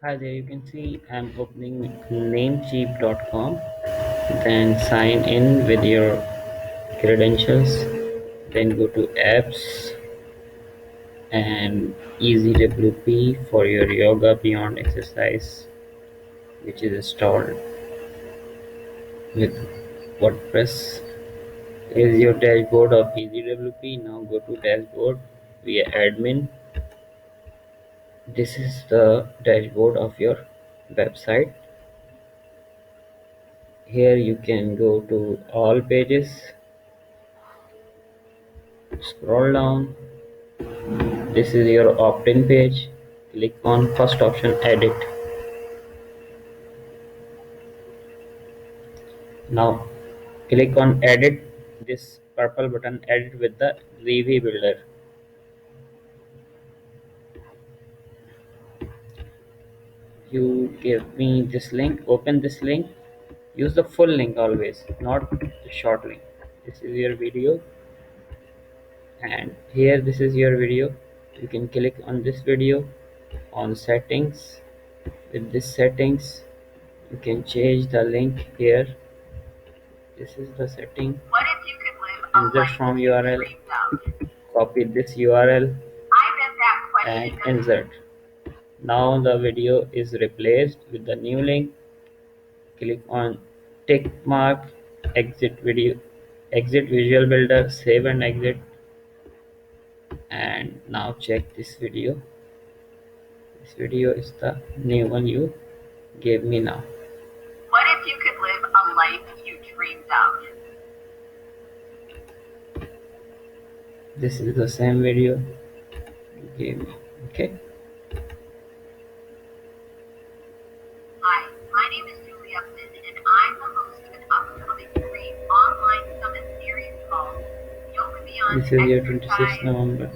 Hi there, you can see I'm opening namecheap.com. Then sign in with your credentials. Then go to apps and easy WP for your yoga beyond exercise, which is installed with Wordpress. Is your dashboard of EasyWP. Now go to dashboard via admin. This is the dashboard of your website. Here you can go to all pages, scroll down. This is your opt-in page. Click on first option, edit. Now click on edit, this purple button, edit with the Review Builder. You give me this link, open this link, use the full link always, not the short link. This is your video, and here this is your video. You can click on this video, on settings. With this settings you can change the link here. This is the setting. What if you could live a Insert life from you URL, dreamed of? copy this URL I bet that and question doesn't. insert. Now the video is replaced with the new link. Click on tick mark, exit video, exit Visual Builder, save and exit. And now check this video. This video is the new one you gave me now. What if you could live a life you dreamed of? This is the same video you gave me. Okay. Hi, my name is Julie Upton, and I'm the host of an upcoming free online summit series called Yoga Beyond This is your 26th Exercise, November.